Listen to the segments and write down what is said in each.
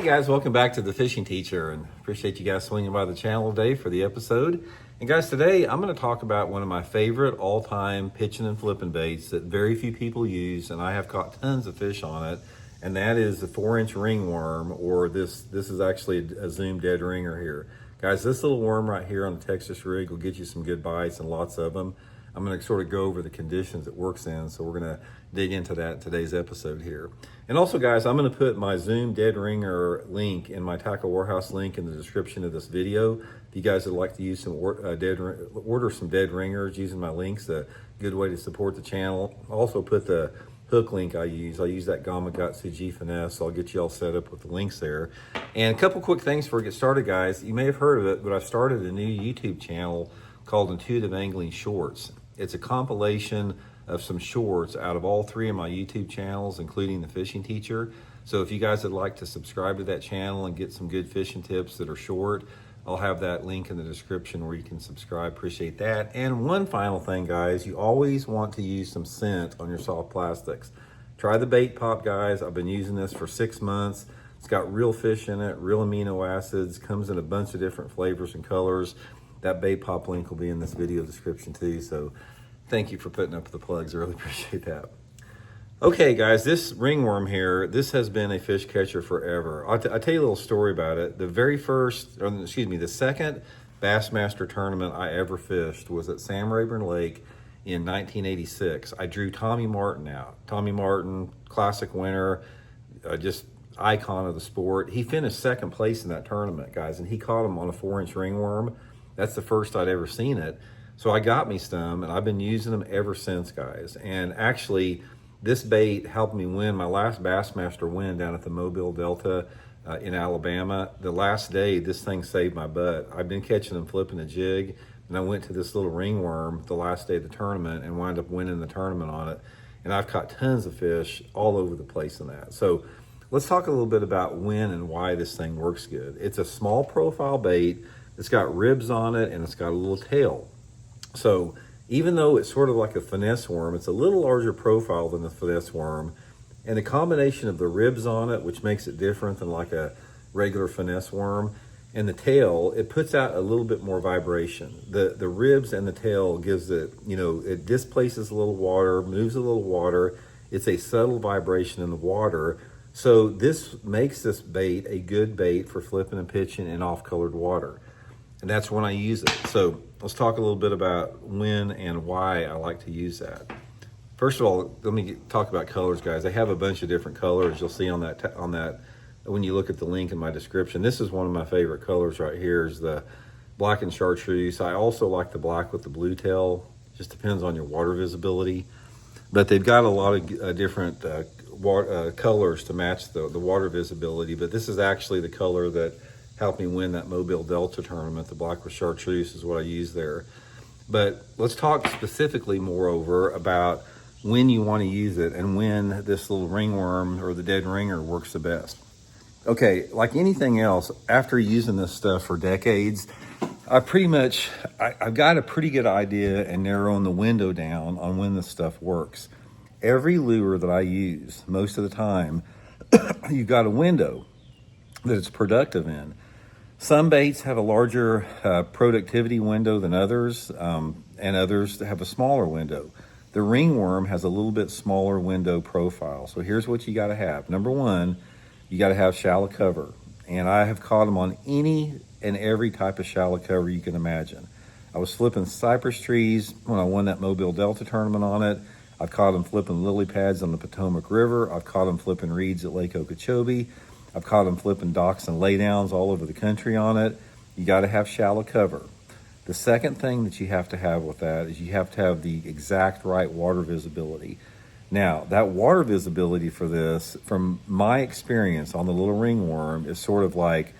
Hey guys, welcome back to The Fishing Teacher, and appreciate you guys swinging by the channel today for the episode. And guys, today I'm going to talk about one of my favorite all-time pitching and flipping baits that very few people use, and I have caught tons of fish on it, and that is the 4-inch ringworm, or this is actually a zoom dead ringer here. Guys, this little worm right here on the Texas rig will get you some good bites and lots of them. I'm going to sort of go over the conditions it works in, so we're going to dig into that in today's episode here. And also, guys, I'm going to put my Zoom Dead Ringer link in my Tackle Warehouse link in the description of this video. If you guys would like to use some order some dead ringers using my links, a good way to support the channel. I'll also put the hook link I use that Gamakatsu G Finesse, so I'll get you all set up with the links there. And a couple quick things before we get started, guys. You may have heard of it, but I started a new YouTube channel called Intuitive Angling Shorts. It's a compilation of some shorts out of all three of my YouTube channels, including The Fishing Teacher. So if you guys would like to subscribe to that channel and get some good fishing tips that are short, I'll have that link in the description where you can subscribe. Appreciate that. And one final thing, guys, you always want to use some scent on your soft plastics. Try the Baitpop, guys. I've been using this for 6 months. It's got real fish in it, real amino acids, comes in a bunch of different flavors and colors. That Baitpop link will be in this video description too, so thank you for putting up the plugs. I really appreciate that. Okay, guys, this ringworm here, this has been a fish catcher forever. I'll tell you a little story about it. The second Bassmaster tournament I ever fished was at Sam Rayburn Lake in 1986. I drew Tommy Martin out. Tommy Martin, classic winner, just icon of the sport. He finished second place in that tournament, guys, and he caught him on a 4-inch ringworm. That's the first I'd ever seen it. So I got me some, and I've been using them ever since, guys. And actually, this bait helped me win my last Bassmaster win down at the Mobile Delta in Alabama. The last day, this thing saved my butt. I've been catching and flipping a jig, and I went to this little ringworm the last day of the tournament and wound up winning the tournament on it. And I've caught tons of fish all over the place in that. So let's talk a little bit about when and why this thing works good. It's a small profile bait. It's got ribs on it, and it's got a little tail. So even though it's sort of like a finesse worm, it's a little larger profile than the finesse worm. And the combination of the ribs on it, which makes it different than like a regular finesse worm, and the tail, it puts out a little bit more vibration. The ribs and the tail gives it, it displaces a little water, moves a little water. It's a subtle vibration in the water. So this makes this bait a good bait for flipping and pitching in off-colored water. And that's when I use it. So let's talk a little bit about when and why I like to use that. First of all, let me talk about colors, guys. They have a bunch of different colors. You'll see on that when you look at the link in my description. This is one of my favorite colors right here, is the black and chartreuse. I also like the black with the blue tail. Just depends on your water visibility. But they've got a lot of different colors to match the water visibility. But this is actually the color that helped me win that Mobile Delta tournament. The black with chartreuse is what I use there. But let's talk specifically, moreover, about when you want to use it and when this little ringworm or the dead ringer works the best. Okay, like anything else, after using this stuff for decades, I've got a pretty good idea and narrowing the window down on when this stuff works. Every lure that I use, most of the time, you've got a window that it's productive in. Some baits have a larger productivity window than others, and others have a smaller window. The ringworm has a little bit smaller window profile. So here's what you gotta have. Number one, you gotta have shallow cover. And I have caught them on any and every type of shallow cover you can imagine. I was flipping cypress trees when I won that Mobile Delta tournament on it. I've caught them flipping lily pads on the Potomac River. I've caught them flipping reeds at Lake Okeechobee. I've caught them flipping docks and laydowns all over the country on it. You got to have shallow cover. The second thing that you have to have with that is you have to have the exact right water visibility. Now, that water visibility for this, from my experience on the little ringworm, is sort of like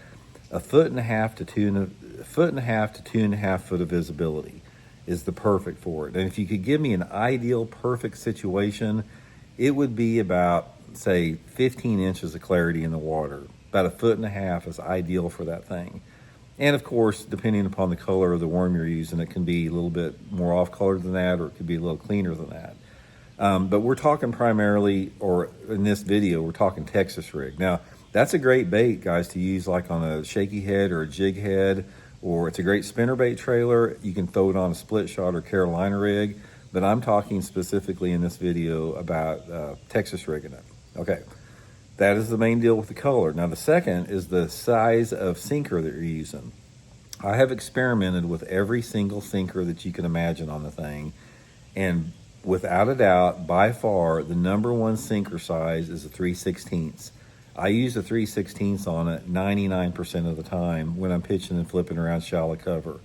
a foot and a half to 2.5 foot of visibility is the perfect for it. And if you could give me an ideal perfect situation, it would be about, say, 15 inches of clarity in the water. About a foot and a half is ideal for that thing. And of course, depending upon the color of the worm you're using, it can be a little bit more off-colored than that, or it could be a little cleaner than that. But we're talking primarily, or in this video, we're talking Texas rig. Now, That's a great bait, guys, to use like on a shaky head or a jig head, or it's a great spinnerbait trailer. You can throw it on a split shot or Carolina rig, but I'm talking specifically in this video about Texas rigging it. Okay, that is the main deal with the color. Now the second is the size of sinker that you're using. I have experimented with every single sinker that you can imagine on the thing, and without a doubt, by far, the number one sinker size is a 3/16. I use a 3/16 on it 99% of the time when I'm pitching and flipping around shallow cover.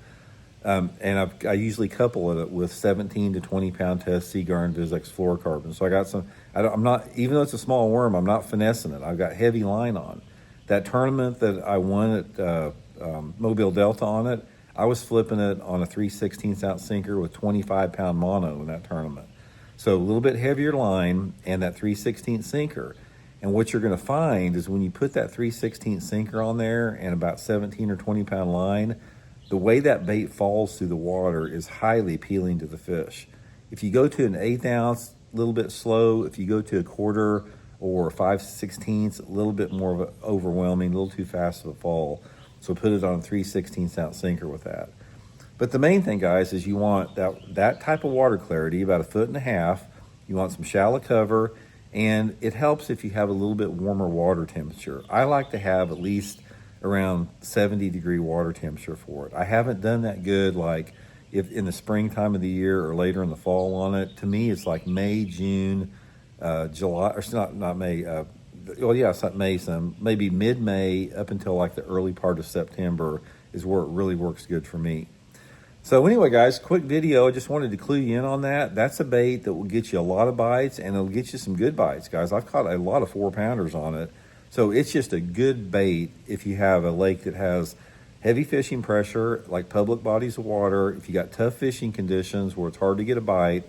And I usually couple it with 17 to 20 pound test Seaguar and Vizex fluorocarbon. So I got some, I'm not, even though it's a small worm, I'm not finessing it. I've got heavy line on. That tournament that I won at Mobile Delta on it, I was flipping it on a 3/16 ounce sinker with 25 pound mono in that tournament. So a little bit heavier line and that 3/16 sinker. And what you're going to find is when you put that 3/16 sinker on there and about 17 or 20 pound line, the way that bait falls through the water is highly appealing to the fish. If you go to an 1/8 ounce, a little bit slow. If you go to a quarter or 5/16, a little bit more of a overwhelming, a little too fast of a fall. So put it on a 3/16 ounce sinker with that. But the main thing, guys, is you want that type of water clarity, about 1.5 feet. You want some shallow cover, and it helps if you have a little bit warmer water temperature. I like to have at least around 70-degree water temperature for it. I haven't done that good like if in the springtime of the year or later in the fall on it. To me, it's like May, June, July, or it's not May. Well, yeah, it's not May. Maybe mid-May up until like the early part of September is where it really works good for me. So anyway, guys, quick video. I just wanted to clue you in on that. That's a bait that will get you a lot of bites, and it'll get you some good bites, guys. I've caught a lot of 4-pounders on it. So it's just a good bait if you have a lake that has heavy fishing pressure, like public bodies of water, if you got tough fishing conditions where it's hard to get a bite.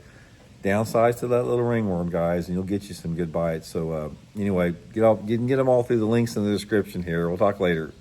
Downsize to that little ringworm, guys, and you'll get you some good bites. So anyway, you can get them all through the links in the description here. We'll talk later.